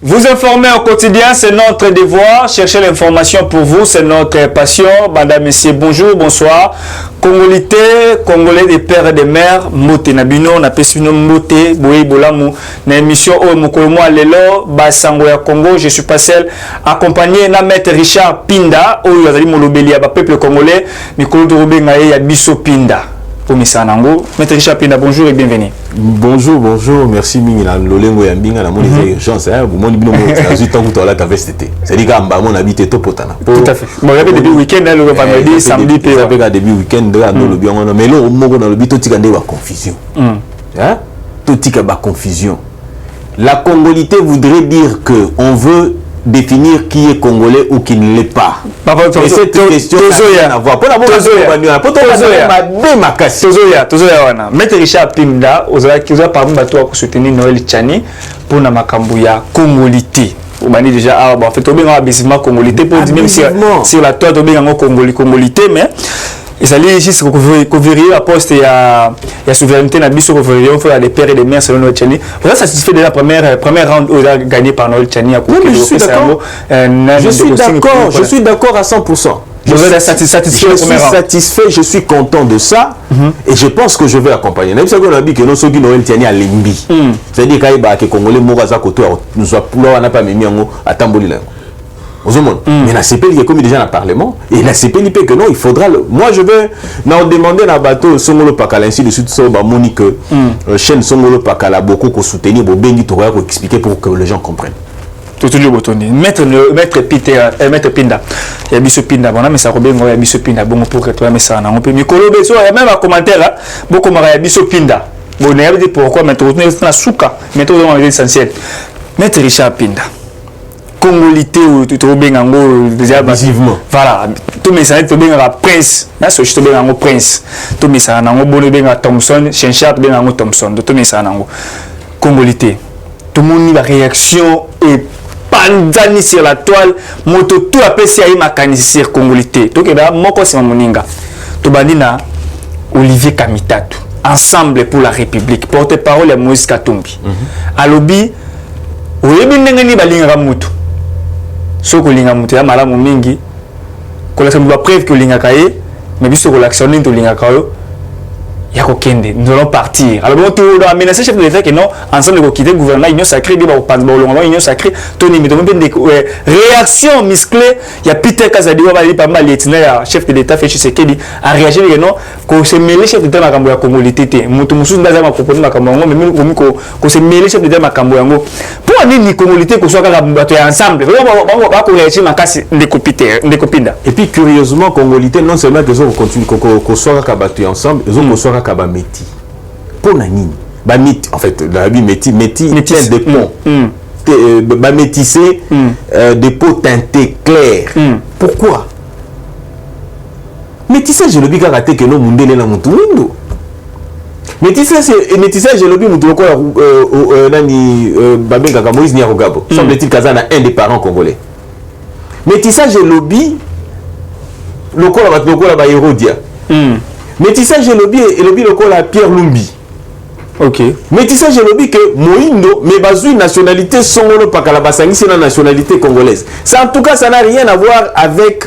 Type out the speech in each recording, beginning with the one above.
Vous informer au quotidien, c'est notre devoir. Chercher l'information pour vous, c'est notre passion. Madame, messieurs, bonjour, bonsoir. Congolais, Congolais des pères et des mères, Moté Nabino, na pesino Moté, Boé Bolamu, na émission au Mokolomo Lelo, Basango ya Congo. Je suis pas seul, accompagné na maître Richard Pinda, au Yazali Molobeli, à peuple congolais, Mikolo Dorobé Ngaye, ya Biso Pinda. Maître Richard Pinda, bonjour et bienvenue. Bonjour, bonjour, merci Mingina. Lolengo ya Mbinga na moni urgence hein, vous moni bino mo 18 ans que tu as la cavesté. C'est dit que mon habité to potana. Tout à fait. Bon, il y avait début week-end le vendredi, samedi puis avec un début week-end là dans le bien mais là au moment dans le bito tika ndé wa confusion. Hein? Tout tika ba confusion. La congolité voudrait dire que on veut définir qui est congolais ou qui ne l'est pas. Et cette question n'a rien à voir. Pour la Maître Richard Pinda, vous avez parmi bateau pour soutenir Noël Tchani pour la Makambuya congolité. Vous m'avez déjà en fait au bien abusivement congolité pour dire même sur la toile au bien congolité mais et ça dit ici c'est qu'on vérifie la poste il y a souveraineté na biso on fait des pères et des mères selon Noël Tchani. Vous êtes satisfait de la première round gagné par Noël Tchani à côté. Je suis d'accord. Je suis d'accord à 100%. Je suis satisfait, je suis content de ça et je pense que je vais accompagner. Même si on a dit que nous sommes Noël Tchani à Limbi. C'est-à-dire qu'il y a des Congolais Moraza Koto nous sommes pas mis à Tamboli. Mais la CPL est comme déjà dans le Parlement et la CPL que non, il faudra moi je vais demander à bateau Songolo Pakala ainsi de suite sur Monique chaîne Songolo Pakala beaucoup pour soutenir pour bien pour expliquer pour que les gens comprennent. Tout le monde maître Pinda il y a Biso Pinda bon mais ça robin il y a Biso Pinda bon pour que toi mais ça on peut Mikolo Beso il y a même un commentaire beaucoup il y a Biso Pinda bon on a dit pourquoi maintenant on a souka maintenant on a l'essentiel maître Richard Pinda congolité ou tout bien en déjà massivement voilà tout mais ça tout bien la prince là c'est juste bien en prince tout mais ça en bon bien à Thompson Chenchard bien en Thompson tout mais ça en congolité tout le monde la réaction et pandani sur la toile moto tout appelé si aïe makani sur congolité donc là moko c'est moninga tout bandina Olivier Kamitatu ensemble pour la République porte-parole à Moïse Katumbi alobi oyebi ndenge ni balinga mutu soko linga mutu ya malamu mingi kola semba preuve que linga kaye mais biso ko l'actionner to linga kayo ya ko kende nous allons partir alors bon tout a menacé chef de l'État que non ensemble ko quitter gouvernement union sacrée bi ba pas ba longa union sacrée to ni meto mbende réaction musclée ya Peter Kazadi wa bali pas mal lieutenant ya chef de l'État fait Tshisekedi a réagi que non ko se mêler chef de l'État makambo ya congolité te mutu musu ndaza ma proposer makambo ngo mais ko se mêler chef de l'État makambo yango pour ni congolité ko soit kaka bato ya ensemble ba ko réagir makasi ndekopinda et puis curieusement congolité non seulement que on continue ko soit kaka bato ensemble ils ont ko soit kaba meti pour nani ba meti en fait la vie meti des ponts ba métissé des peaux teintées claires pourquoi métissage le bika raté que no mundele na mutu windo métissage le bi mutu ko nani babenga ka Moïse Nyarugabo semble-t-il kazana un des parents congolais métissage le bi lokola ba Hérodia métissage lobby et lobby lokola Pierre Lumbi. OK. Métissage lobby que Moindo mais bazui nationalité songolo pakala basangi c'est la nationalité congolaise. Ça en tout cas ça n'a rien à voir avec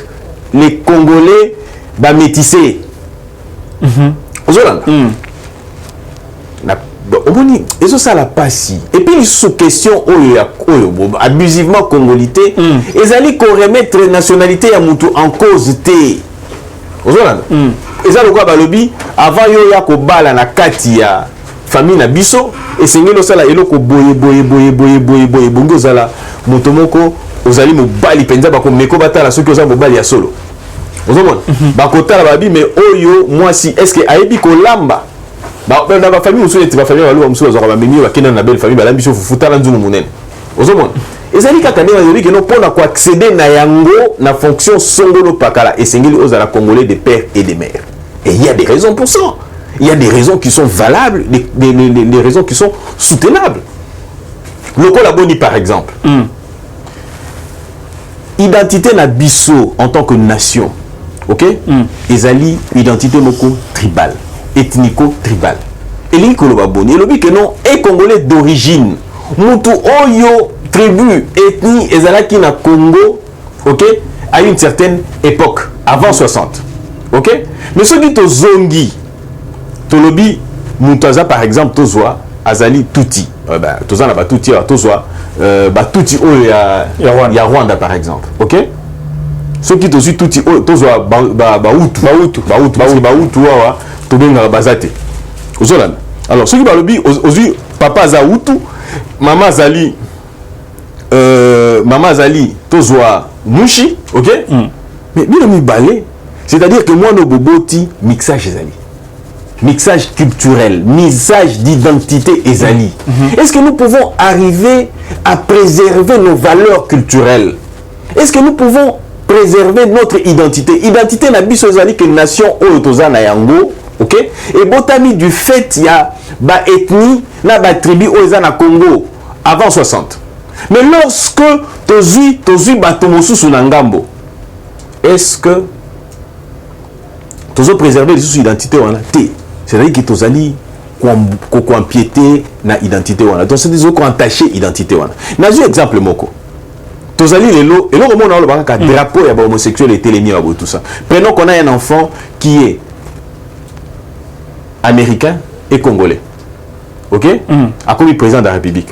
les Congolais ba métissés. Ozolanda. Oboni eso ça la passi. Et puis sous question abusivement congolité ezali ko remettre nationalité ya mutu en cause té. Ozolanda. Et ça le quoi balobi avant yo ya ko bala na kati ya famille na biso et sengelo sala eloko boye bongo zala motomoko ozali mobali penza bako meko batala soki oza mobali ya solo ozomona bakotala babi mais oyo moi si est-ce que aibi ko lamba ba ba famille musu eti ba famille baluwa musu bazaka ba memi ba kena na belle famille balambi so fufuta la nzumu munene ozomona ezali kaka ndenge bazobi ke no pona ko accéder na yango na fonction songolo pakala et sengeli ozala congolais de père et de mère et il y a des raisons pour ça il y a des raisons qui sont valables des raisons qui sont soutenables lokola boni par exemple identité na biso en tant que nation OK ezali identité moko tribal ethnico tribal elingi koloba boni elobi que non et congolais d'origine mutu oyo tribu, ethnie, ezalaki na Congo, ok, à une certaine époque, avant 60. Ok? Mais ceux qui te zongi, Tolobi, Moutaza par exemple, Tozwa, Azali Touti. Toza n'a pas Touti, Tozwa, Touti, il y a Rwanda par exemple. Ok? Ceux qui te suivent Touti, Tozwa, Baoutou, Tobenga Bazate. Ozolan. Alors, ceux qui balobi, aujourd'hui, papa Zaoutou, maman Zali, Tozwa, Mouchi, ok? Mais bien mi balé, c'est-à-dire que moi, nos boboti, mixage ezali. Mixage culturel, mixage d'identité ezali. Est-ce que nous pouvons arriver à préserver nos valeurs culturelles? Est-ce que nous pouvons préserver notre identité? Identité n'a biso ezali que nation oyotoza na yango, ok? Et botami du fait, il y a ba ethnie, na ba tribu oyoza na Congo avant 60. Mais lorsque tozui batomosusu na ngambo, est-ce que tu as préservé les identités ou c'est-à-dire que tu as empiété na identité ou donc c'est des autres qui ont attaché identité ou n'a un exemple moko tu as les lots et là on a le drapeau ya homosexuel et télémi tout ça. Prenons qu'on a un enfant qui est américain et congolais, ok, à comme président de la République.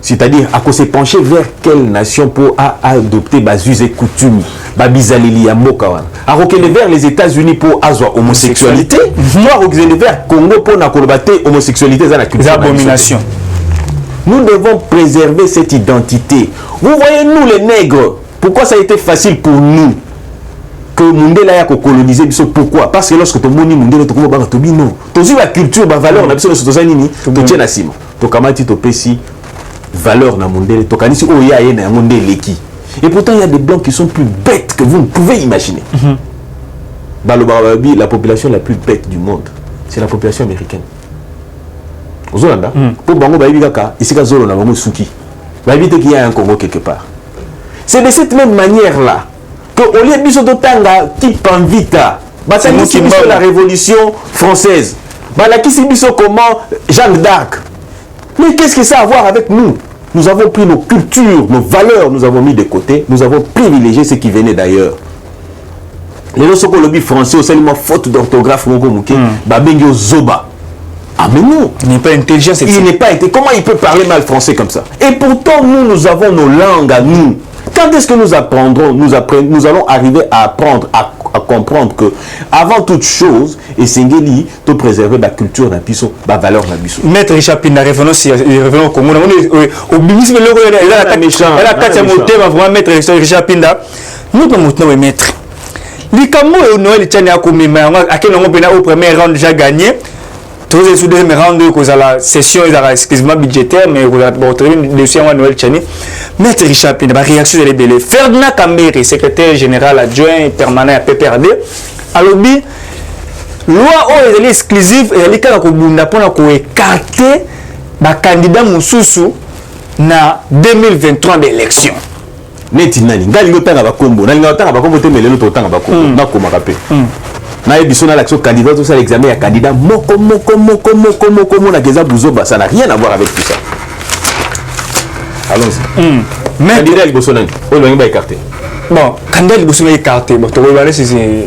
C'est-à-dire, à cause de se pencher vers quelle nation pour adopter les us et coutumes, les à reculer vers les États-Unis pour avoir homosexualité, ou à reculer vers Congo pour combattre homosexualité dans la culture. Abomination. Nous devons préserver cette identité. Vous voyez, nous les nègres, pourquoi ça a été facile pour nous que Mundela a colonisé? Pourquoi? Parce que lorsque tu as Mundela, tu as la culture, la valeur, tu as la cime. Tu as valeur na mondele tokanisi oya ye na mondele qui et pourtant il y a des blancs qui sont plus bêtes que vous ne pouvez imaginer. La population la plus bête du monde c'est la population américaine. Ozolanda pour bango ba ibika ici ka zolo na bango suki ba ibite qu'il y a un Congo quelque part. C'est de cette même manière là que au lieu biso tanga type en vita batani qui la révolution française la qui biso comment Jeanne d'Arc. Mais qu'est-ce que ça a à voir avec nous? Nous avons pris nos cultures, nos valeurs, nous avons mis de côté, nous avons privilégié ce qui venait d'ailleurs. Les gens sont lobby français, au seulement faute d'orthographe, Babengyo Zoba. Ah mais non, il n'est pas intelligent, il n'est pas intelligent. Comment il peut parler mal français comme ça? Et pourtant, nous avons nos langues à nous. Quand est-ce que nous apprendrons, nous allons arriver à apprendre, à comprendre que, avant toute chose, et Sengeli, de préserver la culture d'un piso, la valeur d'un piso. Maître Richard Pinda, revenons au Congo. Au ministre de l'Euro, elle a quatre mots, Maître Richard Pinda. Nous sommes maître. Les Cameroun et Noël, ils tiennent à commémorer, à quel moment au premier round déjà gagné. Tous les deuxième round, à la session, excusez-moi, budgétaire, mais au deuxième Noël Tchani. Maître Richard Pinda, la réaction de l'ébélé. Ferdinand Kambere, secrétaire général adjoint permanent à PPRD, à l'objet, loi est exclusive et elle est pour écarter le candidat Moussoussou na 2023 d'élection. Neti nani ngali ngotanga bakombo nali ngotanga bakombo te melelo totanga bakombo na koma kapé na ebisona l'action candidat tout ça l'examen ya candidat moko na keza buzoba ça n'a rien à voir avec tout ça. Allons-y. Mais candidat Bosonani on va écarter. Bon, candidat Bosonani écarté. Bon, tu vas aller c'est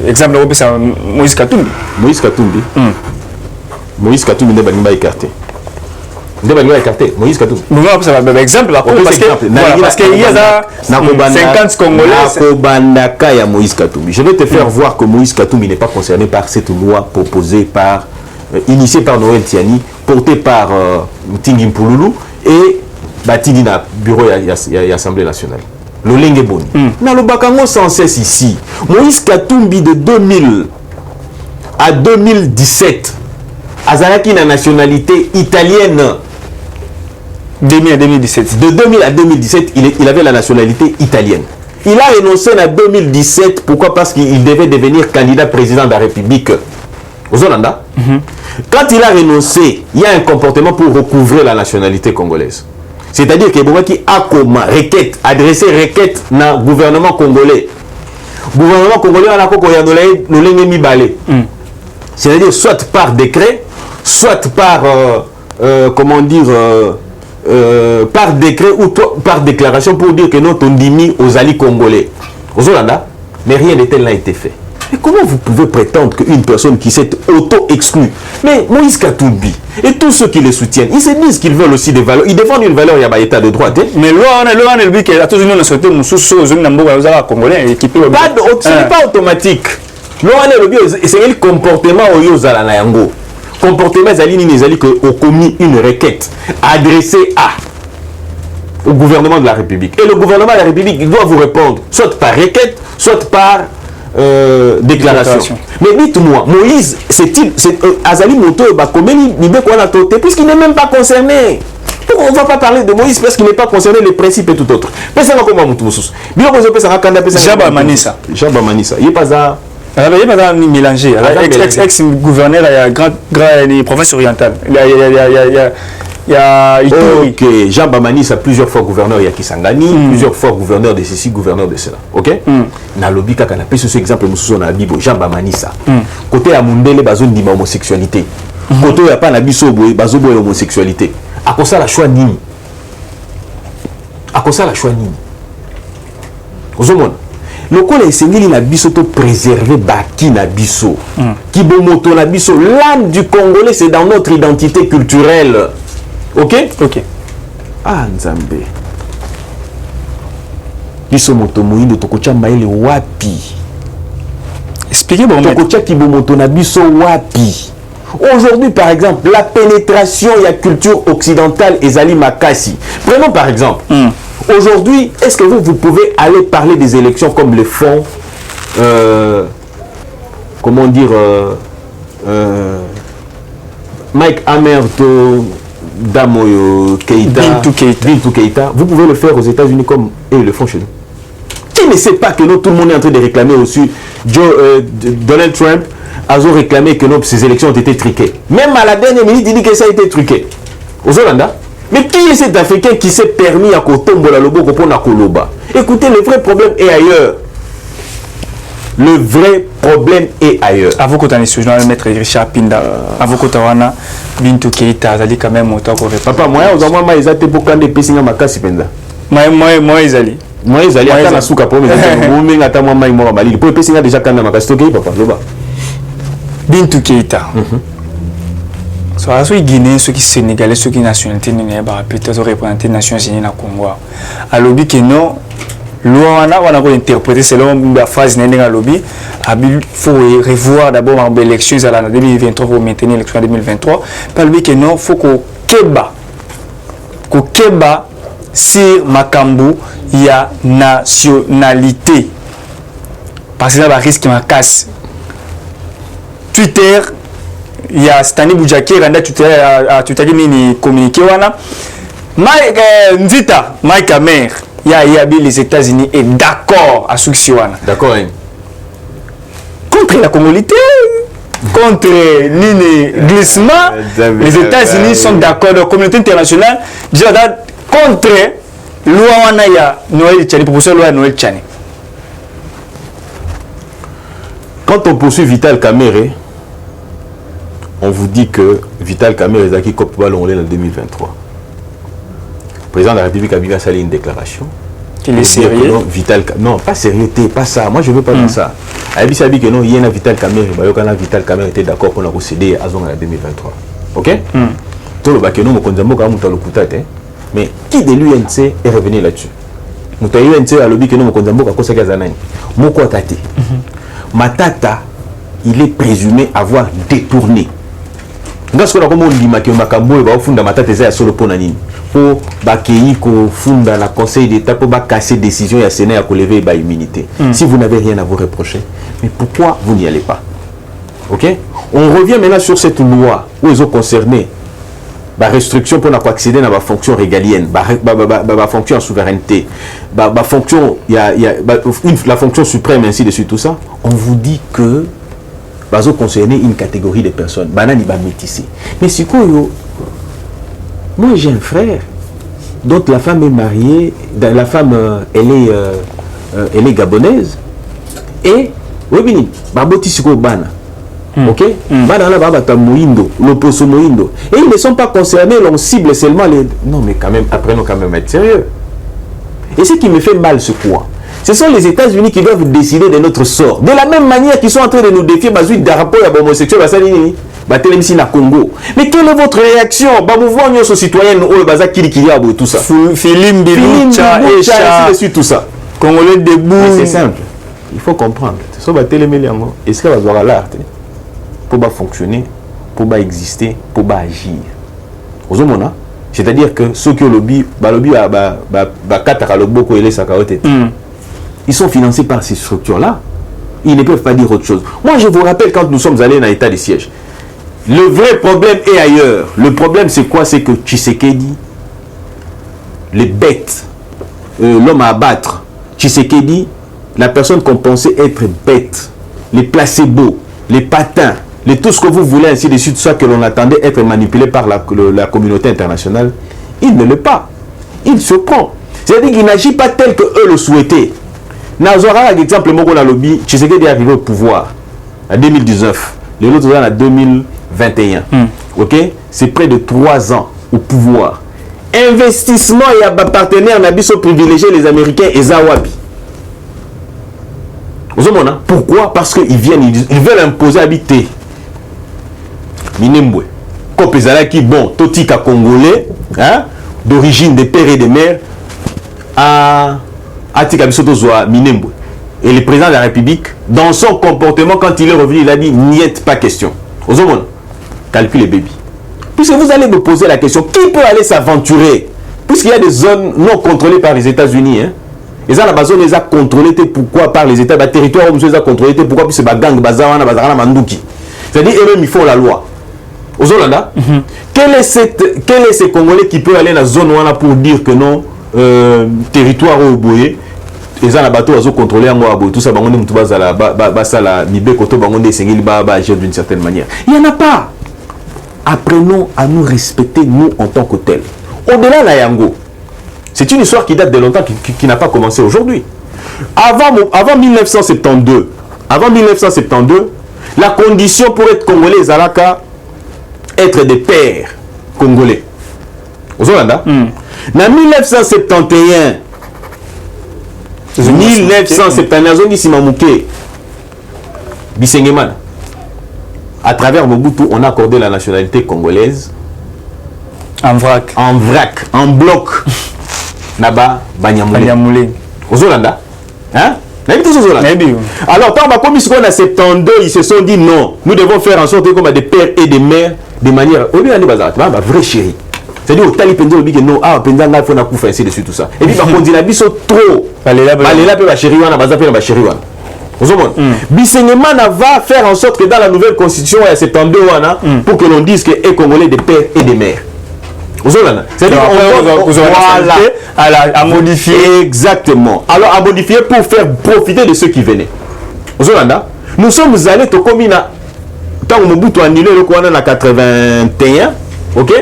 exemple on peut ça Moïse Katumbi. Moïse Katumbi ne va écarter. Écarté. Moïse Katumbi. Bon, ça va exemple parce qu'il y a 50 Congolais. Moïse Katumbi. Je vais te faire voir que Moïse Katumbi n'est pas concerné par cette loi proposée par initiée par Noël Tiani, portée par Tingi Mpululu et bâtie dans le bureau de l'Assemblée nationale. Lolenge Boni. Dans le Bakango sans cesse ici, Moïse Katumbi de 2000 à 2017, Azalaki na nationalité italienne. 2000 à 2017. De 2000 à 2017, il avait la nationalité italienne. Il a renoncé en 2017. Pourquoi? Parce qu'il devait devenir candidat président de la République. Aux Zolanda. Quand il a renoncé, il y a un comportement pour recouvrer la nationalité congolaise. C'est-à-dire qu'il y a qui a comme requête, adressé requête dans le gouvernement congolais. Le gouvernement congolais a un balé. C'est-à-dire soit par décret, soit par comment dire par décret ou par déclaration pour dire que non, on dimi aux alliés congolais. Aux Hollandais, mais rien de tel n'a été fait. Mais comment vous pouvez prétendre qu'une personne qui s'est auto-exclue, mais Moïse Katumbi et tous ceux qui le soutiennent, ils se disent qu'ils veulent aussi des valeurs, ils défendent une valeur, il y a un état de droit. Mais ce n'est pas automatique. C'est le comportement au comportement ont commis une requête adressée au gouvernement de la République. Et le gouvernement de la République il doit vous répondre, soit par requête, soit par déclaration. Mais dites-moi, Moïse, c'est Azali Moto puisqu'il n'est même pas concerné. On ne va pas parler de Moïse parce qu'il n'est pas concerné, les principes et tout autre. Jaba Manissa. Jaba Manissa. Il n'est pas ça. Il n'y a pas mélangé. Ex-gouverneur, il y a grand province orientale. Il y a ok, Jean Bamanissa, plusieurs fois gouverneur il y a Kisangani, plusieurs fois gouverneur de ceci, gouverneur de cela. Ok? Na lobby kaka na pese ce exemple mususu na bibo Jean Bamanissa. Côté ya mundele bazo ndima homosexualité. Côté ya pa na biso boye bazo boye homosexualité. Akosa la choix nini? Akosa la choix nini? Ozomona. Lokola esengeli na biso to préserver baki na biso. Kibomoto na biso, l'âme du Congolais c'est dans notre identité culturelle. Ok? Ok. Ah, Nzambe. Biso moto moindo tokocha maele wapi? Expliquez bon. Tokocha kibomoto na biso wapi? Aujourd'hui, par exemple, la pénétration de la culture occidentale est Zali Makassi. Prenons par exemple. Aujourd'hui, est-ce que vous pouvez aller parler des élections comme le font, comment dire, Mike Amerto, Damoyo Keïta, Bintou Keïta, vous pouvez le faire aux États-Unis comme ils le font chez nous. Qui ne sait pas que nous, tout le monde est en train de réclamer aussi, Donald Trump a réclamé que ces élections ont été truquées. Même à la dernière minute, il dit que ça a été truqué. Aux Hollandais. Mais qui est cet Africain qui s'est permis à Kotombola Lobo Kopona Koloba? Écoutez, le vrai problème est ailleurs. Le vrai problème est ailleurs. Avant que tu aies ce journal, maître Richard Pinda, avant que tu aies Bintou Keïta, ça dit quand même autant qu'on répond. Papa, moi, ils ont été pour quand des Pessinga Makasi Penda. Moi, ils allaient. Moi, ils allaient à la souka pour me dire que moi, moi, moi, Mali. Pour Pessinga déjà quand même Makasi, ok, papa, Loba. Bintou Keïta. Ceux qui Guinéens, ceux qui Sénégalais, ceux qui nationalité, peut-être représenter les Nations Unies dans le Congo. À lobby que non, on a interprété selon la phase de lobby. Il faut revoir d'abord l'élection en 2023 pour maintenir l'élection en 2023. Par le que non, il faut qu'on keba sur Makambu, il y a nationalité. Parce que ça va risquer ma casse. Twitter. Il y a Stani Boudjaki, Randa Twitter ni communiqué wana. Nzita, Mike Amer, il y a les États-Unis est d'accord à ce qui wana. D'accord. Contre la Congolité, contre l'île glissement, les États-Unis sont d'accord. La communauté internationale dit contre loi wana ya Noël Tchani, proposition loi Noël Tchani. Quand on poursuit Vital Kamerhe, on vous dit que Vital Kamerhe Zaki Kopouba en 2023. Le président de la République a salé une déclaration. Il est sérieux? Non, pas sérieux, pas ça. Moi, je ne veux pas dire ça. Il a dit que non, il y a Vital Kamerhe, Vital Kamerhe était d'accord pour la procéder à 2023. Ok? Tout le bac, non, mais qui de l'UNC est revenu là-dessus? Nous avons l'UNC à l'objet que nous avons à cause de Kazanaï. Moko Tate. Matata, il est présumé avoir détourné. Parce que comme on dit que Makambo va fonder Matata est solo pour nani. Pour bakéi ko funda la Conseil d'État pour casser décision et à Sénat à lever ba immunité. Si vous n'avez rien à vous reprocher, mais pourquoi vous n'y allez pas? Ok? On revient maintenant sur cette loi où ils ont concerné la restriction pour accéder à la fonction régalienne, la fonction en souveraineté, la fonction, la fonction suprême, ainsi de suite, tout ça. On vous dit que vous concernez une catégorie de personnes. Banani va métisser. Mais c'est quoi, moi j'ai un frère dont la femme est mariée, la femme elle est gabonaise et oui bini baboti siko bana Ok? L'opposo moindo. Et ils ne sont pas concernés, l'on cible seulement les... Non, mais quand même, apprenons quand même à être sérieux. Et ce qui me fait mal, ce quoi? Ce sont les États-Unis qui doivent décider de notre sort. De la même manière qu'ils sont en train de nous défier, rapport à homosexuels, na Congo. Mais quelle est votre réaction? Mouvement union citoyenne, tout ça. Philippe Biloucha, tout ça. Congolais debout. C'est simple. Il faut comprendre. Est-ce que va avoir l'art pour fonctionner, pour exister, pour agir? C'est-à-dire que ceux qui ont lobby, ils sont financés par ces structures-là. Ils ne peuvent pas dire autre chose. Moi, je vous rappelle quand nous sommes allés dans l'état de siège. Le vrai problème est ailleurs. Le problème, c'est quoi? C'est que Tshisekedi, les bêtes, l'homme à abattre, Tshisekedi, la personne qu'on pensait être bête, les placebos, les patins, tout ce que vous voulez, ainsi de suite, ça que l'on attendait être manipulé par la communauté internationale, il ne l'est pas. Il se prend. C'est-à-dire qu'il n'agit pas tel que eux le souhaitaient. Nazora, exemple, mon lobby, Tshisekedi est arrivé au pouvoir en 2019. Les autres sont en 2021. Ok? C'est près de 3 ans au pouvoir. Investissement et partenaire n'abisso privilégié les Américains et Zawabi. Pourquoi? Parce qu'ils viennent, ils veulent imposer habiter. Minembwe. Kopezalaki, bon, Totika Congolais, hein, d'origine des pères et des mères, à Tikabisoto Zoa Minembwe. Et le président de la République, dans son comportement, quand il est revenu, il a dit, n'y est pas question. Ozomona, calcule les bébés. Puisque vous allez me poser la question, qui peut aller s'aventurer? Puisqu'il y a des zones non contrôlées par les États-Unis, hein. Et ça, la zone les a contrôlées, pourquoi par les États, le territoire où les a contrôlés, pourquoi? Puisque c'est gang, bazawana, bazarana, mandouki. C'est-à-dire, eux-mêmes, ils font la loi. Aux Hollandais, quel est ce Congolais qui peut aller dans la zone pour dire que non, territoire au Boye, et ça, la bateau a contrôlé en moi, tout ça, d'une certaine manière. Il n'y en a pas. Apprenons à nous respecter, nous, en tant que tels. Au-delà de la Yango, c'est une histoire qui date de longtemps, qui n'a pas commencé aujourd'hui. Avant 1972, la condition pour être Congolais, Zalaka, être des pères congolais. Aux Hollandais, en 1971, Bisengeman, à travers Mobutu, on a accordé la nationalité congolaise en vrac, en bloc. Naba Banyamoulé. Aux Hollandais, hein? Alors, quand on a commis ce qu'on a 72, ils se sont dit non, nous devons faire en sorte comme des pères et des mères de manière. Au lieu d'aller bazar, ma vraie chérie. C'est-à-dire, au tali penzo le big non, ah, penza n'a faut na couper ainsi dessus tout ça. Et puis, par contre, il a dit trop. Allez là, peut ma chérie, on a bazar, ma chérie, on. Bisengeman va faire en sorte que dans la nouvelle constitution, il y a 72 pour que l'on dise que est congolais des pères et des mères. C'est-à-dire à modifier. Exactement. Alors, à modifier pour faire profiter de ceux qui venaient. Nous sommes allés au Komina. Tant que Mobutu a annulé le Kouana en 81, ok?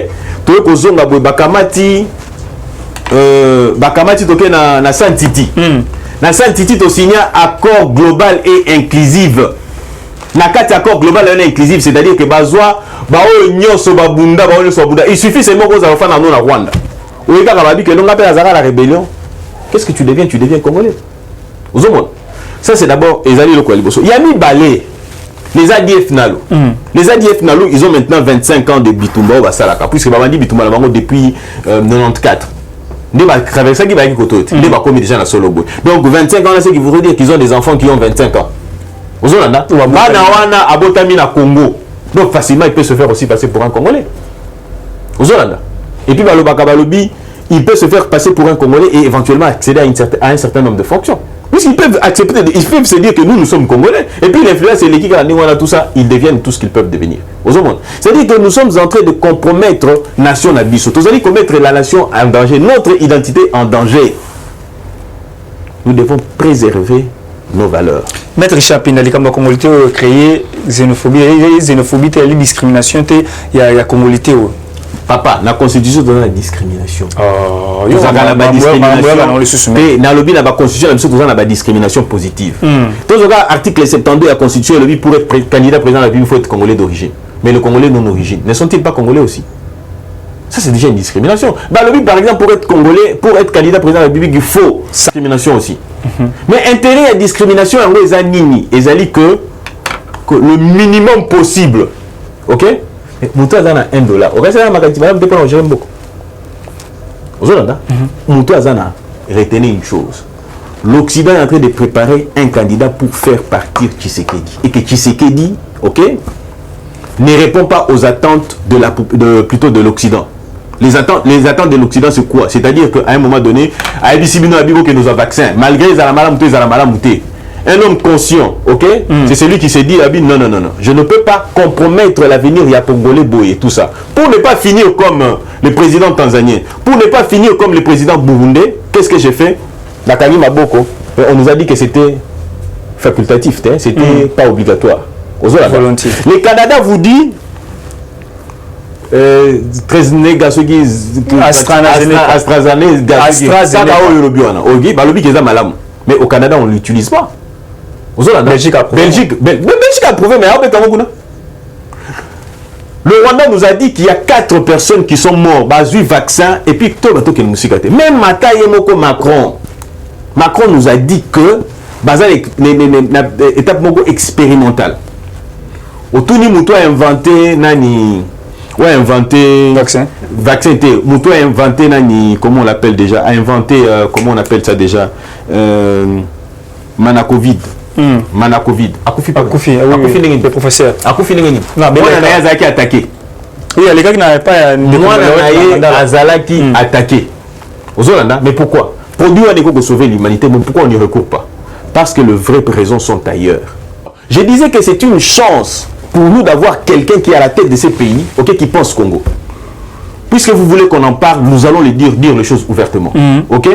Tout le Kozonga Bakamati, toke na Santiti. Na Santiti, tu signé accord global et inclusif. Na kati accord global et inclusif, c'est-à-dire que Bazwa, il suffit seulement qu'on a fait dans le Rwanda. La rébellion. Qu'est-ce que tu deviens? Tu deviens congolais. Ça, c'est d'abord les alliés locaux. Il y a mis Balé, les ADF Nalo. Les ADF Nalo, ils ont maintenant 25 ans de Bitumba au Basalaka. Puisque Babandi Bitumba depuis 94. Donc 25 ans, c'est qui voudrait dire qu'ils ont des enfants qui ont 25 ans. Aux Hollandais, Congo. Donc facilement, il peut se faire aussi passer pour un Congolais. Aux Hollandais. Et puis, il peut se faire passer pour un Congolais et éventuellement accéder à un certain nombre de fonctions. Puisqu'ils peuvent accepter, ils peuvent se dire que nous sommes Congolais. Et puis l'influence et l'équipe, tout ça, ils deviennent tout ce qu'ils peuvent devenir. C'est-à-dire que nous sommes en train de compromettre la nation à Bissot. Nous allons commettre la nation en danger, notre identité en danger. Nous devons préserver nos valeurs. Maître Richard Pindali, comme la Congolité créer xénophobie et discrimination, il y a Congolité. papa la constitution dans la discrimination yo la discrimination et na lobby la constitution dans la discrimination positive tous regarde article 72 de la constitution le lobby pour être candidat président de la République il faut être congolais d'origine mais le congolais non d'origine ne sont-ils pas congolais aussi? Ça c'est déjà une discrimination. Bah le but par exemple pour être congolais, pour être candidat président de la République, il faut discrimination aussi. Mais intérêt à discrimination en les anini, ils allaient que le minimum possible. OK? Moutou azana $1. OK, c'est la magazine, madame dépend j'aime beaucoup. Vous entendez? Moutou azana retenez une chose. L'Occident est en train de préparer un candidat pour faire partir Tshisekedi et que Tshisekedi, OK, ne répond pas aux attentes plutôt de l'Occident. Les attentes de l'Occident, c'est quoi? C'est-à-dire qu'à un moment donné, à Ebisibino Abibo que nous avons vaccin, malgré les Alamalams, un homme conscient, ok, c'est celui qui se dit, non, je ne peux pas compromettre l'avenir Yapongolais Boye et tout ça. Pour ne pas finir comme le président tanzanien, pour ne pas finir comme le président burundais, qu'est-ce que j'ai fait? Nakani Maboko, on nous a dit que c'était facultatif, c'était pas obligatoire. Le Canada vous dit mais au Canada on ne l'utilise pas. Belgique a prouvé, mais le Rwanda nous a dit qu'il y a 4 personnes qui sont mortes basées vaccin et puis même Macron nous a dit que étape expérimentale. Otuni Moutou a inventé nani vaccin Moutou a inventé nani, comment on l'appelle déjà, a inventé comment on appelle ça déjà, Manacovid. Manacovid Akufi le professeur Akufi Nengeni Azalaki attaqué. Oui, les gars qui n'avaient pas Azalaki attaqué. Mais pourquoi? Produit pour sauver l'humanité, mais pourquoi on n'y recourt pas? Parce que les vraies raisons sont ailleurs. Je disais que c'est une chance pour nous d'avoir quelqu'un qui est à la tête de ces pays, ok, qui pense Congo. Puisque vous voulez qu'on en parle, nous allons dire les choses ouvertement. Ok?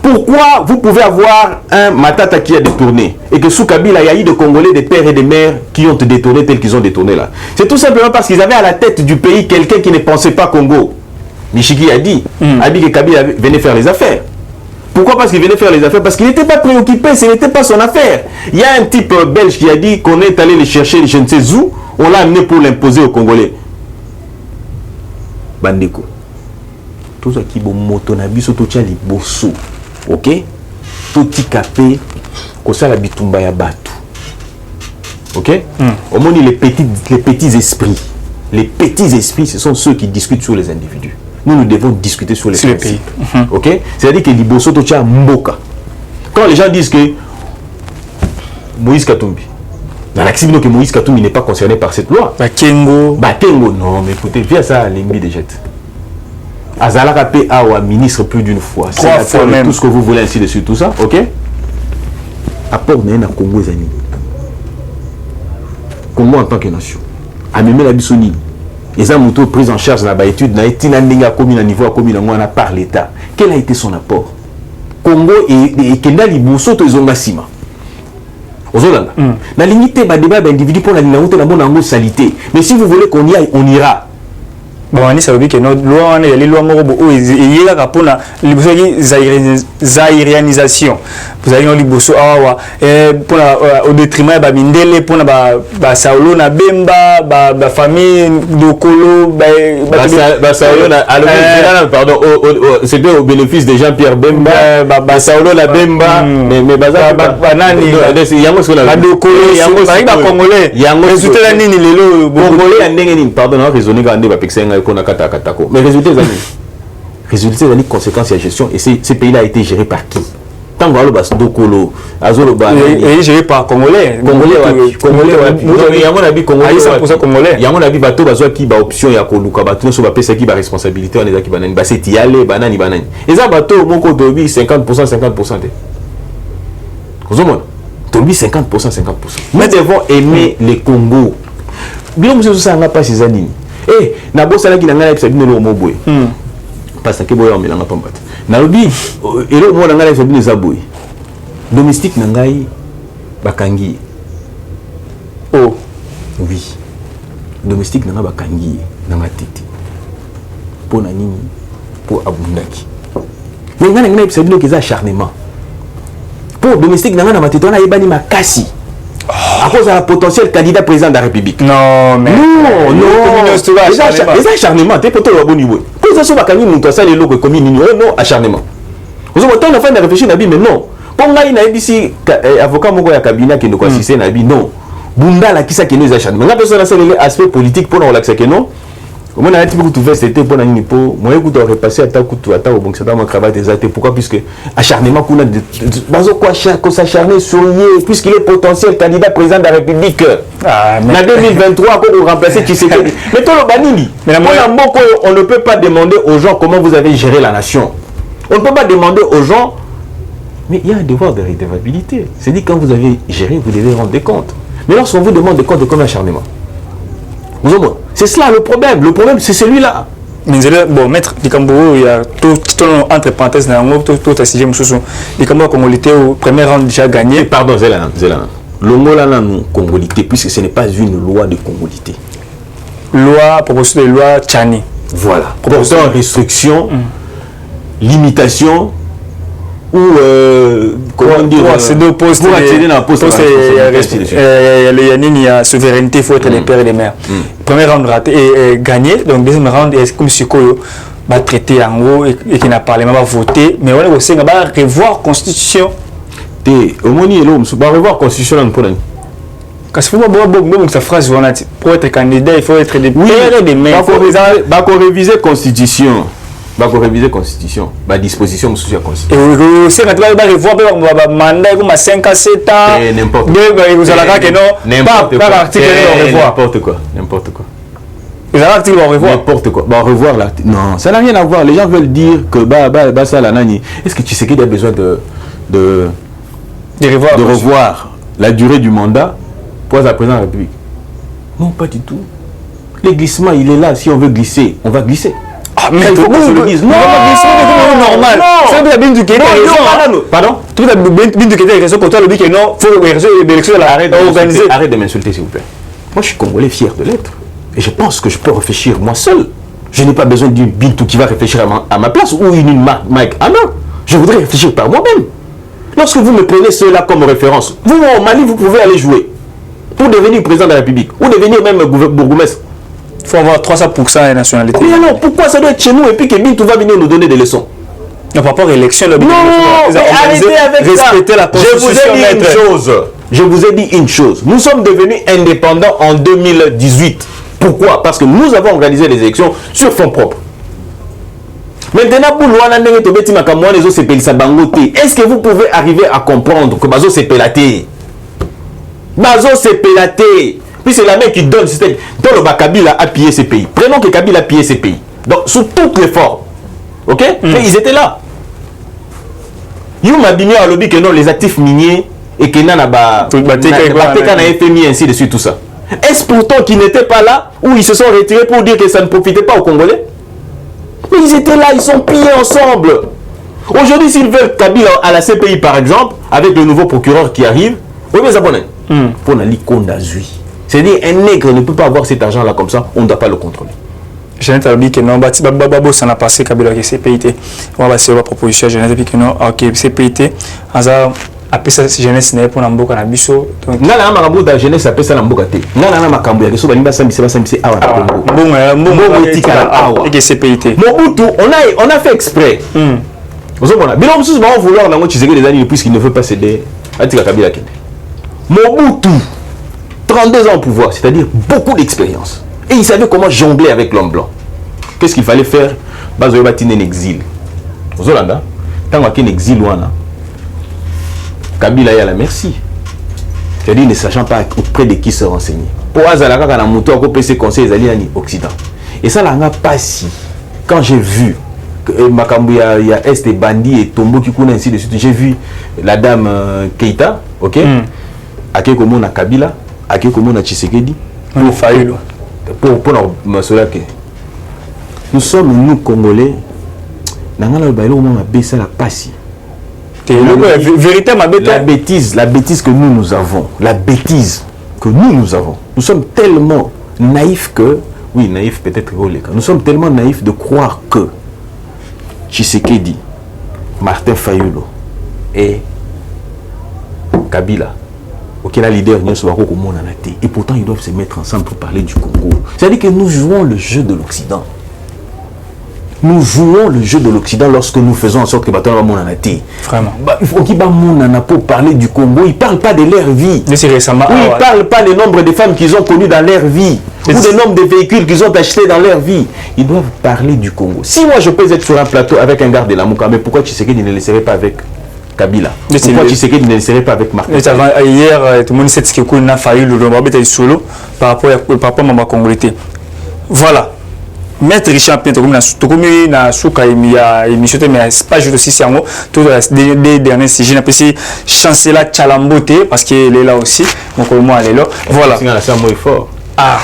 Pourquoi vous pouvez avoir un Matata qui a détourné et que sous Kabila, il y a eu des Congolais, des pères et des mères qui ont détourné tels qu'ils ont détourné là? C'est tout simplement parce qu'ils avaient à la tête du pays quelqu'un qui ne pensait pas Congo. Michiki a dit que Kabila venait faire les affaires. Pourquoi? Parce qu'il venait faire les affaires. Parce qu'il n'était pas préoccupé, ce n'était pas son affaire. Il y a un type belge qui a dit qu'on est allé le chercher, je ne sais où, on l'a amené pour l'imposer aux Congolais. Bandeko. Tout ça qui est bon, motonabiso, tout ça, les bosso. Ok? Tout qui capé, comme ça, la bitumba ya batu. Ok? Au moins, les petits esprits. Les petits esprits, ce sont ceux qui discutent sur les individus. Nous devons discuter sur les principes. Ok? C'est-à-dire que Liboso Tocha Mboka. Quand les gens disent que Moïse Katumbi, dans l'accident que Moïse Katumbi n'est pas concerné par cette loi. Bakengo, non, mais écoutez, viens ça à l'ennemi des jets. Azalaka P. Awa, ministre plus d'une fois. 3 fois même. Tout ce que vous voulez, ainsi de suite, tout ça. Ok? Apport n'a Congo Zani. Congo en tant que nation. Amemé la Bissoni. Les gens pris en charge dans l'étude, par l'État. Quel a été son apport? Congo et Kenda Liboso to Zongasima. Ozolanda. Na limité ba débat individu pour la limité na bonango salité. Mais si vous voulez qu'on y aille, on ira. Bon, on ça veut dire que notre loi on est les lois morobo il y a pour la zaïrianisation. Vous avez un liboso awa pour au détriment ba mindele pour ba saolo na bemba ba famille dokolo ba saolo na pardon c'était au bénéfice de Jean-Pierre Bemba ba saolo na bemba mais baza nani yango sur la dokolo yango ba congolais yango résultat nini lelo congolais ndenge nini pardon na raisonner gande ba pexenga ko na katako mais résultat des conséquences de la gestion et ces pays là a été géré par qui? Tant que le bas dokolo azoloba et géré par congolais il y a mon avis congolais 100% congolais il y a mon avis bateau bazwa ki ba option ya koluka bateau so ba pesa ki ba responsabilité on est qui banani ba c'est yale banani et ça bateau moko tobi 50% te ozomona tobi 50%. Nous devons aimer les Congo bien monsieur ça n'a pas ces années et na bossa la ki na ngala ebisabine lo mobwe parce que boya omelanga pambata na lobi elo mo na ngala ebisabine zaboy domestique na ngai bakangi oh oui domestique na bakangi na matete pour nani pour abundaki mais ngana ngana episode que ça acharnement pour domestique na matete on a yebani makasi à cause de la potentiel candidat président de la République. Non, mais non, c'est acharnement. T'es pour toi le bon niveau. Pour ça, va quand même ça les locaux comme non acharnement. Vous avez temps de réfléchir nabi mais non. Pour moi il a ici avocat moko ya cabinet qui nous assisté nabi non. Bunda la qui ça qui nous acharnement. La personne c'est l'aspect politique pour nous l'accès que non. Comment on a dit que tu fais c'était pour nani pour moi écoute on repasser à ta bon ça dans ma cravate exact pourquoi puisque acharnement qu'on a bazo quoi s'acharner sur lui puisqu'il est potentiel candidat président de la République en 2023 pour remplacer Tshisekedi mais toi le banini mais on ne peut pas demander aux gens comment vous avez géré la nation, on ne peut pas demander aux gens, mais il y a un devoir de redevabilité, c'est dit quand vous avez géré vous devez rendre des comptes, mais lorsqu'on vous demande des comptes de comme acharnement. C'est cela le problème c'est celui-là. Mais bon, maître, il y a tout entre parenthèses, tout à sujet, les Cambodgiens congolais au premier round déjà gagné. Pardon, Zélana. Le mot là, non, congolité, puisque ce n'est pas une loi de congolité. Loi, proposition de loi Tchani. Voilà. Proposition de restriction, limitation, ou comment dire c'est deux postes pour accéder dans la poste il y a souveraineté, il faut être les pères et les mères. Premier round raté et gagné, donc deuxième round est comme si Koyo va traiter en gros et qui n'a pas parlement va voter, mais on est aussi on va revoir constitution au moni et l'homme va revoir constitution pour nous parce qu'il faut sa phrase pour être candidat il faut être des pères et des mères va réviser constitution. Réviser constitution, disposition sous la constitution. Et aussi quand tu vas revoir le mandat comme à 5 à 7 ans. N'importe quoi. Vous allez n'importe quoi. N'importe quoi. Vous allez l'article revoir. N'importe quoi. Revoir l'article. Non, ça n'a rien à voir. Les gens veulent dire que ça la nani. Est-ce que tu sais qu'il y a besoin de revoir la durée du mandat pour la présidence de la République? Non, pas du tout. Le glissement, il est là. Si on veut glisser, on va glisser. Mais il faut qu'on se le dise. Non, c'est normal. C'est bien du qui raison. Pardon? Tout a bien du qui raison pour toi le dit que non, faut l'élection organiser. Arrête de m'insulter s'il vous plaît. Moi je suis congolais fier de l'être et je pense que je peux réfléchir moi seul. Je n'ai pas besoin d'une Bintou qui va réfléchir à ma place ou une Mike Anna. Je voudrais réfléchir par moi-même. Lorsque vous me prenez cela comme référence, vous au Mali vous pouvez aller jouer pour devenir président de la République ou devenir même bourgmestre. Il faut avoir 300% de nationalité. Mais alors, pourquoi ça doit être chez nous et puis que Bintou va venir nous donner des leçons? Non, par rapport à l'élection, non, arrêtez avec ça. La constitution, je vous ai dit une chose. Nous sommes devenus indépendants en 2018. Pourquoi? Parce que nous avons organisé les élections sur fonds propres. Maintenant, est-ce que vous pouvez arriver à comprendre que Bazo c'est pélaté? Bazo c'est pélaté. Puis c'est la main qui donne. Dans le bas, Kabila a pillé ces pays. Prenons que Kabila a pillé ces pays. Donc, sous toutes les formes. Ok? Mais ils étaient là. You m'a dit à lobby que non, les actifs miniers et que non, FMI, ainsi de suite, tout ça. Est-ce pourtant qu'ils n'étaient pas là ou ils se sont retirés pour dire que ça ne profitait pas aux Congolais? Mais ils étaient là, ils sont pillés ensemble. Aujourd'hui, s'ils veulent Kabila à la CPI, par exemple, avec le nouveau procureur qui arrive, oui, mais abonnés. Pour la licorne d'Azui. C'est-à-dire, un nègre ne peut pas avoir cet argent-là comme ça, on ne doit pas le contrôler. Jeannette a dit que non, ça n'a passé Kabila qui CPIT. On va passer la proposition. Jeannette a dit que non, ok, CPIT. Après ça, jeunesse n'est pas un beau canabiso. Non, non, marabout de jeunesse appelle ça l'amboka té. Non, non, ma cambo, il y a des choses qui sont awa. Bon, et CPIT. Mobutu, on a fait exprès. Vous avez bien sûr, on va vouloir la moitié des années puisqu'il ne veut pas céder à Tika Kabila. Mobutu, 32 ans au pouvoir, c'est-à-dire beaucoup d'expérience. Et il savait comment jongler avec l'homme blanc. Qu'est-ce qu'il fallait faire? Bazo batine en exil. Vous avez là, tant qu'il y a un exil, Kabila est à la merci. C'est-à-dire ne sachant pas auprès de qui se renseigner. Pour Azalaka, quand on a monté au PC conseil, ils allaient en Occident. Et ça n'a pas si. Quand j'ai vu que Makambu, il y a Est et Bandi et Tombo qui connaissent ainsi de suite, j'ai vu la dame Keita, ok? À quel moment on a Kabila, à quel moment on a Tshisekedi. Pour nous sommes, nous, Congolais, nous avons baissé la passie. La bêtise que nous avons, nous sommes tellement naïfs que oui, naïf peut-être, nous sommes tellement naïfs de croire que Tshisekedi, Martin Fayulu et Kabila, auquel leader et pourtant ils doivent se mettre ensemble pour parler du Congo. C'est-à-dire que nous jouons le jeu de l'Occident. Nous jouons le jeu de l'Occident lorsque nous faisons en sorte que Baton va monanaté. Vraiment. Il faut qu'ils monana pour parler du Congo. Ils ne parlent pas de leur vie. Mais c'est récemment. Oui, ils ne parlent pas du nombre de femmes qu'ils ont connues dans leur vie. Ou du nombre de véhicules qu'ils ont achetés dans leur vie. Ils doivent parler du Congo. Si moi je peux être sur un plateau avec un garde de la Mouka, mais pourquoi Tshisekedi ne le laisserait pas avec Kabila? Pourquoi Tshisekedi ne le laisserait pas avec Martin? Hier, tout le monde sait ce qu'il a fallu le solo par rapport à ma congolité. Voilà. Maître Richard Pinto, comme na souka émission, mais pas juste aussi c'est en haut. Tous les derniers sujets, n'a pas si chancelier Chalambote parce qu'il est là aussi. Donc moi elle est là. Voilà. C'est un mot fort. Ah,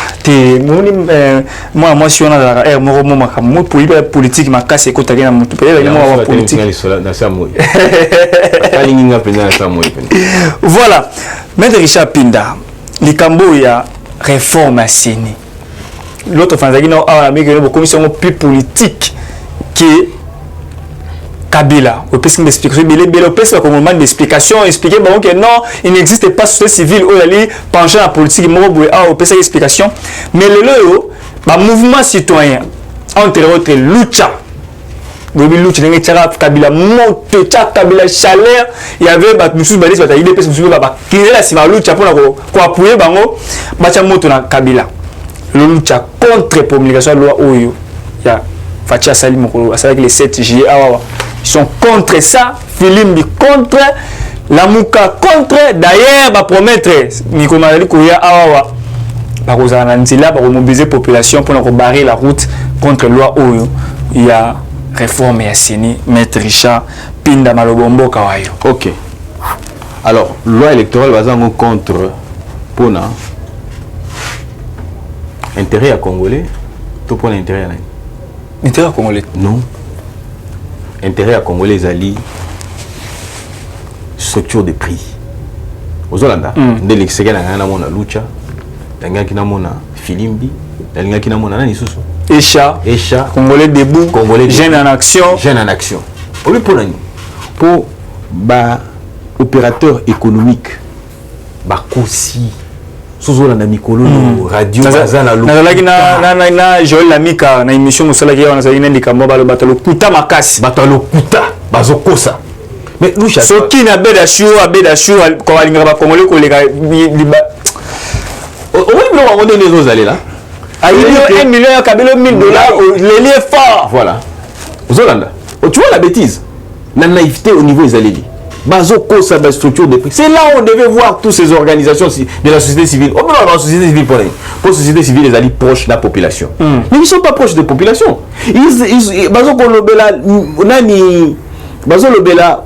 moi si on a la moi pour politique ma casse écoute à mon politique. Voilà. Maître Richard Pinda, les Cambo il y a réforme à Séné. L'autre fanzagino a une commission plus politique que Kabila. Au pire, une explication. Au moment d'explication, expliquer que non, il n'existe pas société civile où il y pencher la politique. Au pire, c'est explication. Mais le mouvement citoyen entre autres lucha. Kabila monte, Kabila chaleur. Il y avait Moussous Balis, il y a des personnes qui sont lucha pour appuyer Kabila. Lucha contre la promulgation de la loi Oyo. Il y a Fatia Salim avec les 7 juillet. Ils sont contre ça. Filimbi contre. Lamouka contre. D'ailleurs, va promettre Nikomali Kouya Awawa. Par mobiliser la population pour barrer la route contre la loi Oyo. Il y a réforme et assigné Maître Richard Pinda Malobombo Kawayo. Ok. Alors, loi électorale va contre Pona. Intérêt à Congolais, tout pour l'intérêt à l'intérêt à Congolais. Non. Intérêt à Congolais, Zali, structure de prix. Aux Hollandais, de l'extérieur, il y a un lucha, il y a un filimbi, il y a un Echa, Congolais debout, Congolais jeunes en action. Jeunes en action. Pour opérateur économique, Bakosi. Sous la Mikolo radio na Joël Lamika na émission musala qui on a une ndika mobile batalo kuta makasi batalo kuta bazokosa mais nous chaque so qui na beda show ko alinga ba congolais ko leka au moins on donne les autres aller là a 1 million ya kabelo $1000 le lieu fort voilà aux Hollandais tu vois la bêtise la naïveté au niveau des alliés Bazoko, ça va structure de prix. C'est là où on devait voir toutes ces organisations de la société civile. On peut avoir la société civile pour la société civile, les alliés proches de la population. Mais ils ne sont pas proches de la population. Bazoko Lobela, Bazoko Lobela,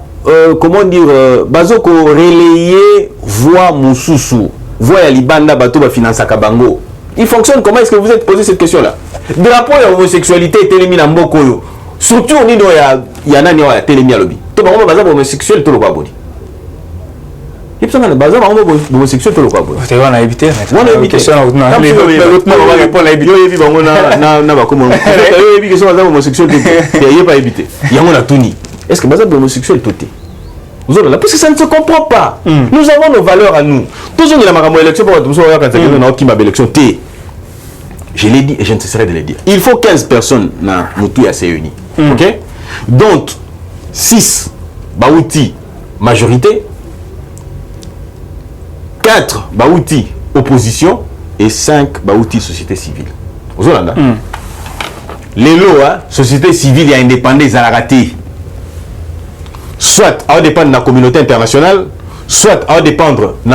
comment dire, Bazoko relayer voix Moussoussou, voix Yalibanda, Bato, Finance Kabango. Il fonctionne comment? Est-ce que vous êtes posé cette question-là? Drapeau de l'homosexualité est télémi dans Mbokoyo. Surtout, il y en a qui ont télémi à lobby. Tout le monde est homosexuel, tout le monde est homosexuel, tout le monde est on a évité. On a évité. Est-ce que vous êtes homosexuel tout parce que ça ne se comprend pas. Nous avons nos valeurs à nous. Toujours il y a une élection pour élection. Je l'ai dit et je ne cesserai de le dire. Il faut 15 personnes dans Moutou à réunis. Ok? Donc 6 Baouti majorité, 4 Baouti opposition et 5 Baouti société civile. Aux Hollandais. Les lois, société civile et indépendante, à la raté. Soit à dépendre de la communauté internationale, soit à dépendre de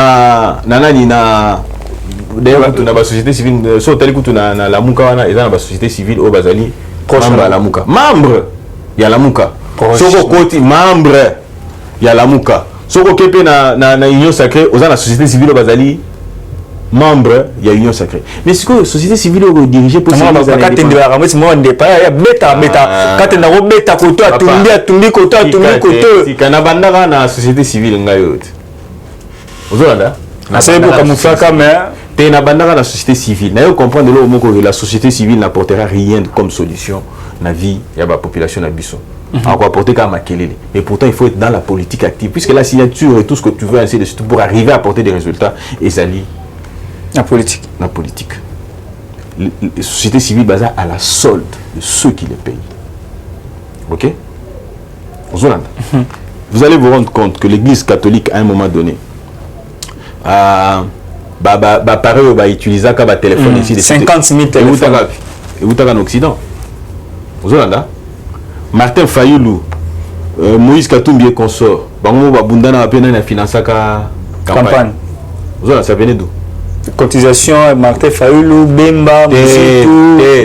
la société civile, soit à la Mouka, et dans la société civile au Bazali, membre à la Mouka. Membre, il y a la Mouka. Soko Koti, membre, il y a la Mouka. Soko Kepe na Union Sacrée, aux la société civile au Bazali, membre, il y a Union Sacrée. Mais ce que la société civile est dirigée pour quand tu Tu na bandaka la société civile. Vous comprendre que la société civile n'apportera rien comme solution dans la vie de la population de Bissau. On va apporter comme Makelele. Mais pourtant, il faut être dans la politique active. Puisque la signature et tout ce que tu veux, ainsi de suite, pour arriver à apporter des résultats, et ça lie la politique. La politique. La société civile basée à la solde de ceux qui les payent. Ok? Vous allez vous rendre compte que l'Église catholique, à un moment donné, pareil, va utiliser un téléphone ici. 50 000 téléphones. Et vous êtes en Occident. Vous êtes là? Martin Fayoulou, Moïse Katumbi et consort. Bango Babundana a peine financé la campagne. Vous êtes là, ça venait d'où? Cotisation, Martin Fayoulou, Bemba,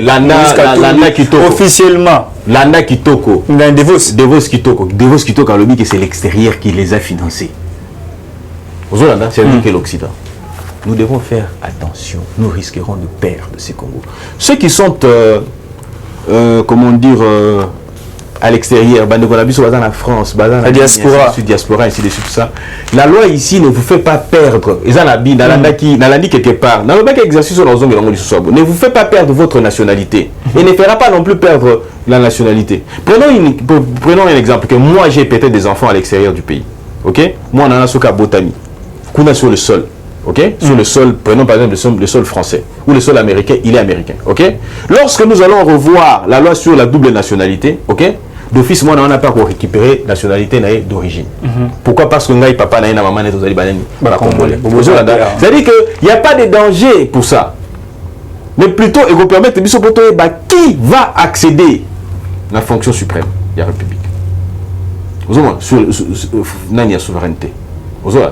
Landa Kitoko. Officiellement. Landa Kitoko. Devos Kitoko. Devos Kitoko, le que c'est l'extérieur qui les a financés. Vous êtes là, c'est lui qui est l'Occident. Nous devons faire attention. Nous risquerons de perdre ces Congos. Ceux qui sont, comment dire, à l'extérieur, dans la France, dans la diaspora, ainsi de suite, tout ça. La loi ici ne vous fait pas perdre. Ils ont la bille, quelque part. Dans le bac exercice, ne vous fait pas perdre votre nationalité. Et ne fera pas non plus perdre la nationalité. Prenons un exemple, que moi j'ai peut-être des enfants à l'extérieur du pays. Ok? Moi, on a un soka botani. Kuna sur le sol. Ok? Sur le sol, prenons par exemple le sol français ou le sol américain, il est américain. Ok? Lorsque nous allons revoir la loi sur la double nationalité, ok? D'office, moi, on n'a pas récupérer la nationalité d'origine. Pourquoi? Parce que ngai papa na maman est aux Albanais. C'est-à-dire qu'il n'y a pas de danger pour ça. Mais plutôt, il va permettre qui va accéder à la fonction suprême de la République. Vous avez la souveraineté. Vous avez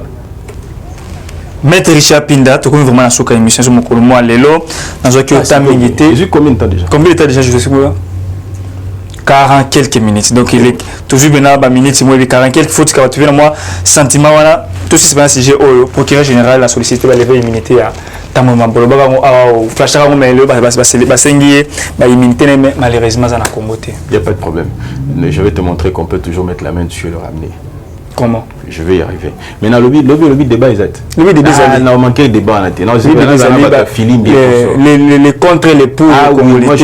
Maître Richard Pinda, tu connais vraiment la souka émission sur mon colombo lelo. Dans un temps milité. J'ai combien de temps déjà? Combien de temps déjà je sais quoi? 40 quelques minutes. Donc il est toujours bien à minutes, moi il est 40 quelques fautes que tu veux moi sentiment voilà tout ce qui se passe au procureur général la sollicité va lever immunité à ta moment boloba au flash à mais le basengier ba immunité mais malheureusement ça n'a Congo. Il y a pas de problème. Je vais te montrer qu'on peut toujours mettre la main dessus et le ramener. Comment? Je vais y arriver. Maintenant, le débat est exact. Le débat est exact. Non, manqué de débat. Non, les contre et les pour. Ah oui, moi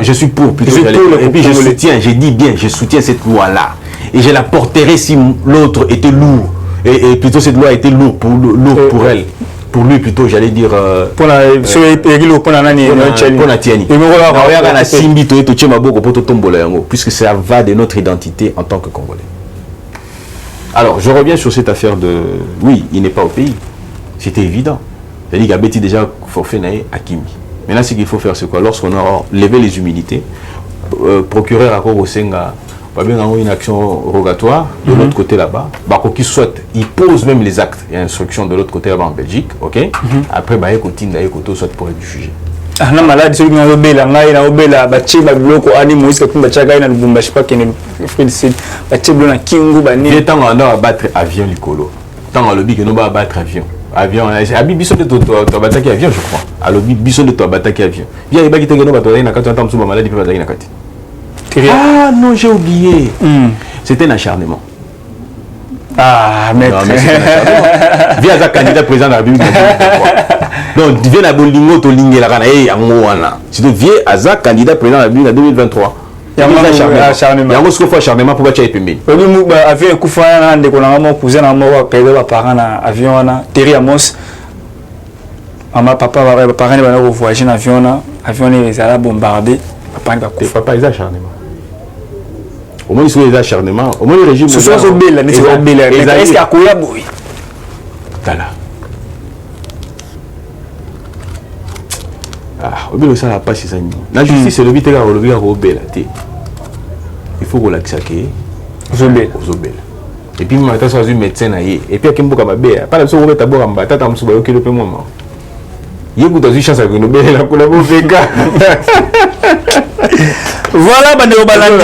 je suis pour. Et puis je soutiens, j'ai dit bien, je soutiens cette loi-là. Et je la porterai si l'autre était lourd. Et plutôt cette loi était lourde pour elle. Pour lui plutôt, j'allais dire... Pour la tienne. Puisque ça va de notre identité en tant que Congolais. Alors, je reviens sur cette affaire de... Oui, il n'est pas au pays. C'était évident. C'est-à-dire qu'il a bêti déjà forfait à Kimi. Maintenant, ce qu'il faut faire, c'est quoi? Lorsqu'on a levé les humilités, procureur à Korosenga, une action rogatoire de l'autre côté là-bas. Qui soit, il pose même les actes et instructions de l'autre côté là-bas en Belgique. Ok? Après, il continue soit pour être jugé. Ah non, malade, celui qui a obéi, la baché, la bloco, animaux, c'est comme baché, il a le je sais pas qu'il y a une frère baché, blon, kingu, bani. Il est temps on a battre avion, Nicolo. Tant on a lobby que nous va battre avion. Avion, Abi Bisson de toi battaquer avion, je crois. À lobby Bisson de toi battaquer avion. Viens, il va quitter nous battre, il n'a qu'à t'entendre sous ma maladie, il peut battaquer Nakati. Ah non, j'ai oublié. C'était un acharnement. Ah, maître. Viens à candidat président de la République. Donc, viens à Bolingo, tu lignes la rana. Si tu viens à candidat président de la République en 2023. Il y a un acharnement. Il y a un acharnement pour battre les pembés. Avion, coup de un de mon cousin, un père, un parent, avion, Terry Amos. Maman, papa, parents, ils vont voyager en avion, avion, ils vont bombarder. Papa, ils ont acharnement. Au moins, ils sont des acharnements. Au moins, le régime. Ce sont des belles, mais c'est pas belles. Est-ce qu'il y a quoi boui? Voilà. Ah, au bout de ça, la passe, c'est ça. La justice, c'est le vite là, le vite là, il faut relaxer. Zobel. Et puis, maintenant, ça, c'est un médecin. Et puis, il y a un peu de babé. Pas la seule fois où tu as beau en bas, tu as un peu de paiement. Il y a une chance avec nous, mais la collaboration. Voilà, bande de balandi.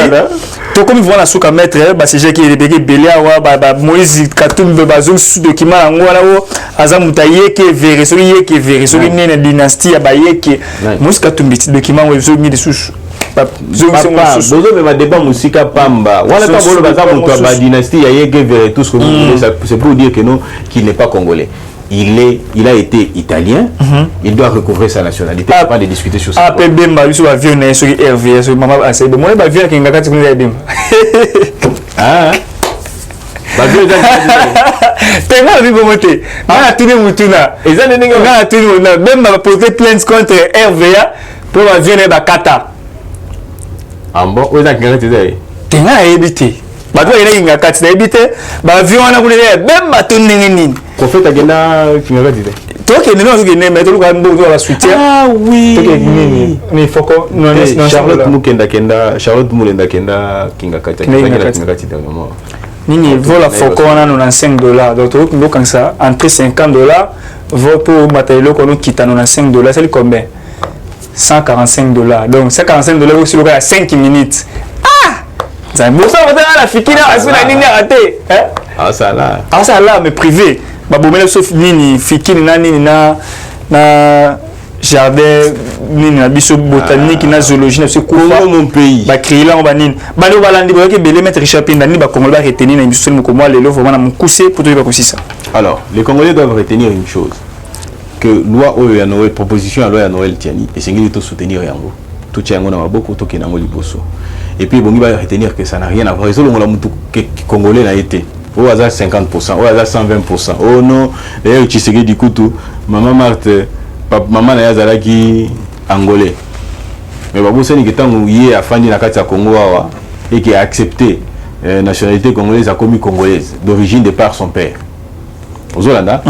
To comme ils vont la souka mettre, c'est j'ai qui est bégué belé à Moïse Katumbe bazou sous document en wala o azamutaye qui est vérifié qui est vérifié une dynastie à baye qui Moïse Katumbe petit document où ils ont mis des sous bozo me débat musika pamba wala pas bolo baza muto ba dynastie ya yeke tout ce que vous voulez, c'est pour dire que non qu'il n'est pas congolais. il a été italien, il doit recouvrer sa nationalité. On va pas les discuter sur ça. Ah, Bemba, lui, avion, sur RV, sur maman, c'est bon. Moi, avion qui est Bemba. Ah, Tenga la vie pour monter. On a tourné Moutuna. Et ça, on a tourné Moutuna. Même ma porté plainte contre RVA pour avion et Bakata. Ah bon, où est-ce que tu es? Tenga a évité. Bah, toi, il y a un cas de évité. Bah, avion, on a voulu même ma tourné. Prophète Agenda, qui m'a dit. Toi qui es non, tu es mais tu as besoin de soutien. Ah oui. Mais il faut qu'on non Charlotte Mukenda Kenda, Charlotte Mulenda Kenda, Kinga Kata, Kinga Kata. Nini vola foko wana 95 $. Donc tu vois comme ça entre 50 $, vaut pour matériel qu'on nous quitte à 95 $, c'est combien? 145 $. Donc 145 $ aussi le à 5 minutes. Ah! Ça bon ça va la fikina asu na nini raté. Hein? Ah ça là. Ah ça là mais privé. Ba bomela sauf nini fikini na nini na jardin nini na biso botanique na zoologie na Congo mon pays ba créer là on ba nini ba lo balandi ba ke belé mettre Richard Pinda ni ba Congolais ba retenir na biso ko moi lelo vraiment na mukuse pour tout ba ça. Alors les Congolais doivent retenir une chose, que loi oyo ya Noël, proposition à loi ya Noël tiani et c'est ngili to soutenir yango tout yango na maboko to kenango liboso et puis bongi ba retenir que ça n'a rien à voir solo la mutu Congolais na été au hasard 50%, au hasard 120%. Oh non, d'ailleurs tu sais que du coup tout maman Marthe maman na yazalaki angolais mais babosani que tant yé afandi na kati ya Congo awa et qui a accepté nationalité congolaise a commis congolaise d'origine de par son père ozolanda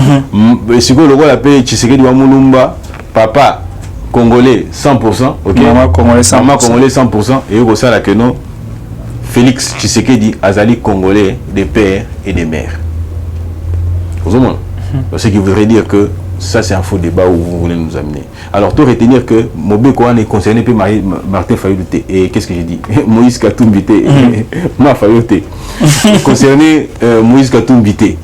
siko logo la paix Tshisekedi wa Mulumba papa congolais 100%, OK, maman congolais 100%, maman congolais 100% et au ça là que non Félix Tshisekedi azali congolais de père et de mère ozomona ce qui voudrait dire que ça c'est un faux débat où vous voulez nous amener. Alors, tout retenir que Mobeko est concerné par Martin Fayoulte et qu'est-ce que j'ai dit Moïse Katoumbite, ma Fayoulte. Concerné Moïse Katoumbite.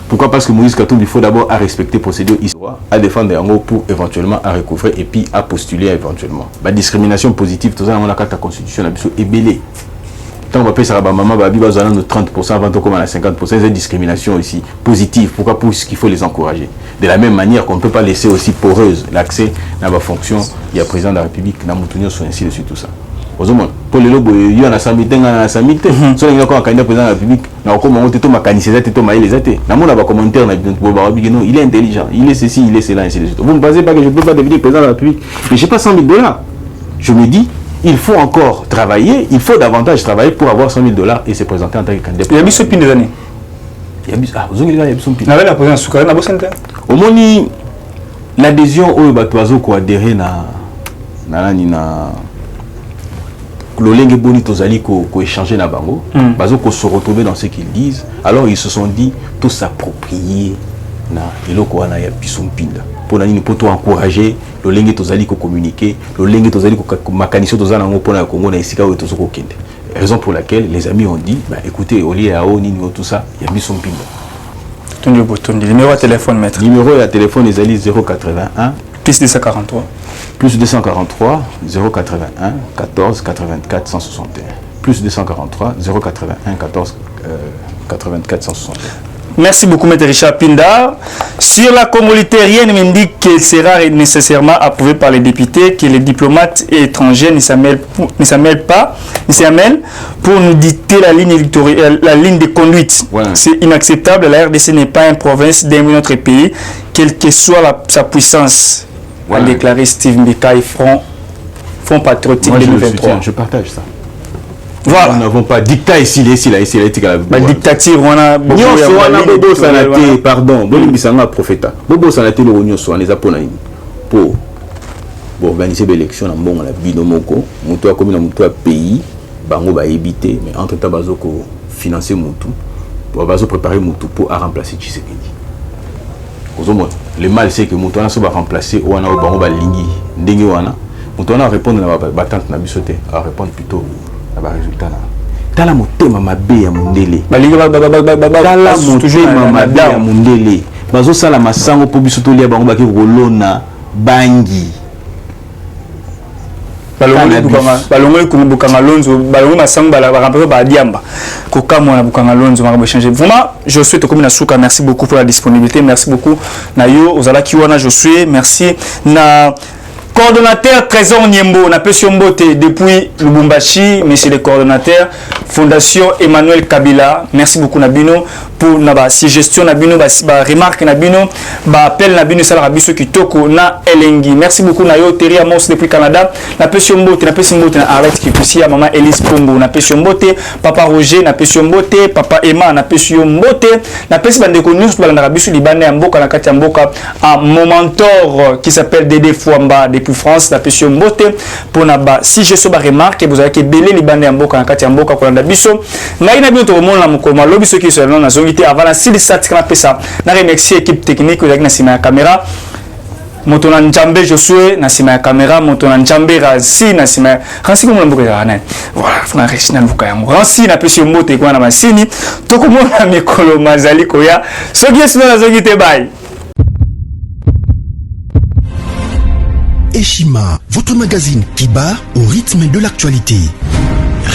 Pourquoi? Parce que Moïse Katumbi, il faut d'abord à respecter procédure histoire, à défendre en gros pour éventuellement à recouvrer et puis à postuler éventuellement. La discrimination positive, tout ça, on a la constitution est belée. Tant qu'on ça va maman babi va de 30% avant de commencer à 50%, c'est une discrimination aussi positive. Pourquoi? Parce qu'il faut les encourager. De la même manière qu'on ne peut pas laisser aussi poreuse l'accès à la fonction, il y a président de la République, dans Moutounion, ainsi de suite, tout ça. Pour les lobes, il y a un samité, si on a un candidat président de la République, il est intelligent, il est ceci, il est cela, ainsi de suite. Vous ne pensez pas que je ne peux pas devenir président de la République, mais je n'ai pas 100 000 $. Je me dis, il faut encore travailler, il faut davantage travailler pour avoir 100 000 $ et se présenter en tant que candidat. Il y a mis ce pin des années. Il y a mis ce pin. La présidence Soukara na bosente. Au moins l'adhésion au batoazo ko adhérer na l'olenge boni tozali ko échanger na bango, bazo ko se retrouver dans ce qu'ils disent. Alors ils se sont dit tout s'approprier na eloko wana ya bisumpinda. Pour nani pour encourager l'olenge tozali ko communiquer, l'olenge tozali ko makanisi tozana ngo pona Congo na esika o tozoko kende. Raison pour laquelle les amis ont dit bah écoutez au lieu à nini tout ça, il y a bisumpinda. Tondio botondi numéro de téléphone maître. Numéro de téléphone ezali 081 plus 243 plus 243 081 14 84 161 plus 243 081 14 84 161. Merci beaucoup, M. Richard Pinda. Sur la communauté, rien ne m'indique qu'elle sera nécessairement approuvée par les députés, que les diplomates étrangers ne s'amènent pour nous dicter la ligne éditoriale, la ligne de conduite. Voilà. C'est inacceptable. La RDC n'est pas une province d'un autre pays, quelle que soit sa puissance. Voilà. A déclaré Steve Mbeka et Front Patriotique 2023. Je partage ça. Voilà. Nous n'avons pas dictat ici, là. Dictature, on a Bobo Sanate, pardon, Bobo Sanate, prophète. Bobo Sanate, le Réunion soit les Aponaïs pour organiser l'élection dans bon la binomoko, Moutou a commis dans Moutou a pays, Bango va éviter, mais entre temps, Bazo ko financer Moutou, pour Bazo préparer Moutou pour remplacer Tshisekedi. Le mal c'est que Moutou a remplacer Ouana ou Bango va lingi, Ndengi Ouana, Moutou a répondre à la battante na bisoté, à répondre plutôt. Résultat là. Tala motema mabe ya mundele. Tala motema mabe ya mundele. Bazo sala masango po biso to lia bango baki rolona bangi. balongoli bukanga lonzo balongoli masango barampe ba diamba kokamo na bukanga lonzo mara changer vraiment je souhaite comme na souka merci beaucoup pour la disponibilité merci beaucoup na yo ozala kiwana je suis merci na coordonnateur Trésor Niembo na Mbote depuis Lubumbashi monsieur le coordonnateur Fondation Emmanuel Kabila merci beaucoup Nabino pour na suggestion Nabino ba remarque Nabino ba appel Nabino sala rabiso kitoko na Elengi merci beaucoup na yo Terry Amos depuis Canada na Mbote na Arlette Kipusi ya maman Elise Pombo na Mbote papa Roger na Mbote papa Emma na Mbote na bande connu sur la rabiso libanais ya mboka na kati ya mboka un momentor qui s'appelle Dédé Fouamba depuis France na Mbote pour na ba suggestion ba remarque vous avez que belé libanais ya mboka na kati ya mboka ko na biso ngai na biso mona mukoma lobi ceux qui sont là na zongité avant la 6 sat kana pesa na remercier équipe technique avec na sima ya caméra moto na njambe Josué na sima ya caméra moto na njambe Ransi na sima Ransi ko mona mboka na voilà funa rechina luka yango Ransi na pesi mbote ko na masini to ko mona mikolo mazali ko ya soki esino na zongité bye. Eshima, votre magazine qui bat au rythme de l'actualité.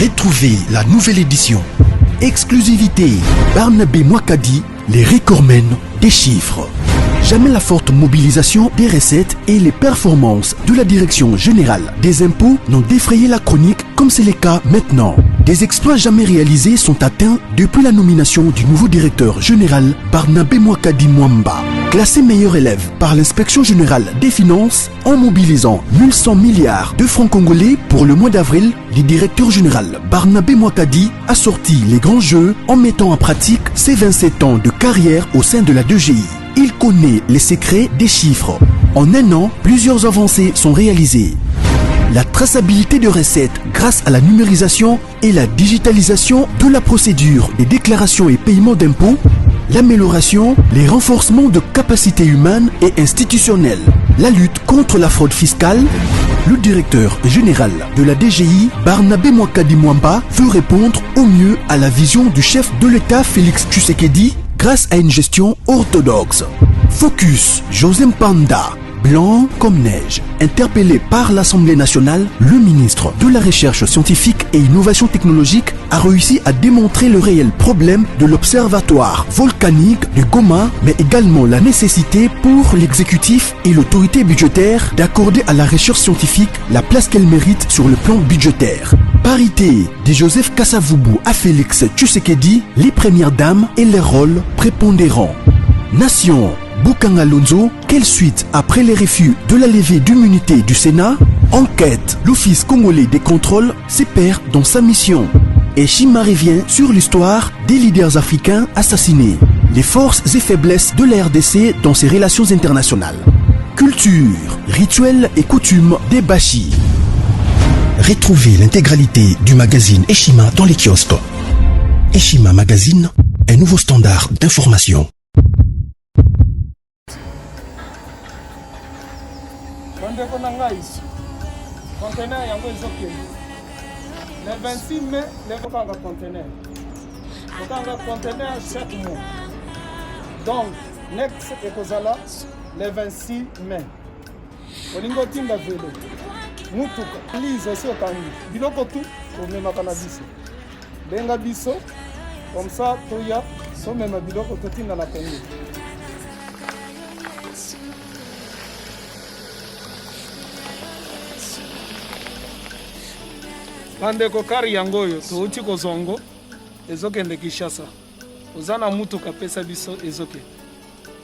Retrouvez la nouvelle édition. Exclusivité, Barnabé Mwakadi, les recordmen des chiffres. Jamais la forte mobilisation des recettes et les performances de la Direction générale des impôts n'ont défrayé la chronique comme c'est le cas maintenant. Des exploits jamais réalisés sont atteints depuis la nomination du nouveau directeur général Barnabé Mwakadi Mwamba. Classé meilleur élève par l'inspection générale des finances en mobilisant 1100 milliards de francs congolais pour le mois d'avril, le directeur général Barnabé Mwakadi a sorti les grands jeux en mettant en pratique ses 27 ans de carrière au sein de la DGI. Il connaît les secrets des chiffres. En un an, plusieurs avancées sont réalisées. La traçabilité de recettes grâce à la numérisation et la digitalisation de la procédure des déclarations et paiements d'impôts, l'amélioration, les renforcements de capacités humaines et institutionnelles, la lutte contre la fraude fiscale. Le directeur général de la DGI, Barnabé Mwakadi Mwamba, veut répondre au mieux à la vision du chef de l'État Félix Tshisekedi grâce à une gestion orthodoxe. Focus, José Mpanda, blanc comme neige. Interpellé par l'Assemblée nationale, le ministre de la Recherche scientifique et innovation technologique a réussi à démontrer le réel problème de l'observatoire volcanique de Goma, mais également la nécessité pour l'exécutif et l'autorité budgétaire d'accorder à la recherche scientifique la place qu'elle mérite sur le plan budgétaire. Parité de Joseph Kasavubu à Félix Tshisekedi, les premières dames et les rôles prépondérants. Nation, Bukanga Lonzo, quelle suite après les refus de la levée d'immunité du Sénat? Enquête, l'Office congolais des contrôles se perd dans sa mission. Et Shima revient sur l'histoire des leaders africains assassinés, les forces et faiblesses de la RDC dans ses relations internationales. Culture, rituels et coutumes des Bashi. Retrouvez l'intégralité du magazine Eshima dans les kiosques. Eshima Magazine, un nouveau standard d'information. Conteneur yango ezokende le 26 mai lekokanga conteneur kokanga conteneur chaque mois donc next ekozala le 26 mai olingi otinda velo mutuka lise osi okangi biloko tu omemaka na biso benga biso comme ça toya somema biloko totinda na Congo. Bandeko kari yango oyo touti kozongo ezokende Kinshasa ozana mutuka pesa biso ezoke.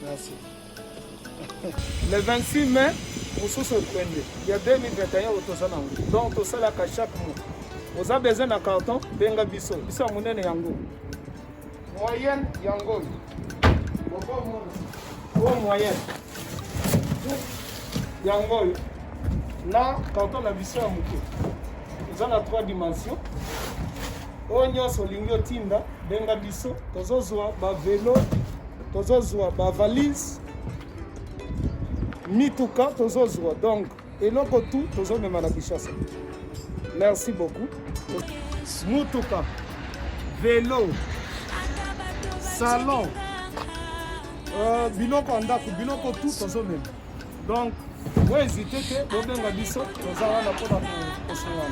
Merci. Le 26 mai mosusu ekwende ya 2021 otozana donc tosalaka chaque mois oza besoin na carton benga biso biso monene yango moyenne yango oyo moyenne yango oyo na carton na biso ya moke dans 3 dimensions. Onyo solingo tinda benga biso tozozwa ba vélo tozozwa ba valise mituka tozozwa donc eloko tout tozomema na Kinshasa. Merci beaucoup. Mutuka vélo salon biloko ndako biloko tout tozomema donc bo hésité te bobenga biso toza wana mpona kosungana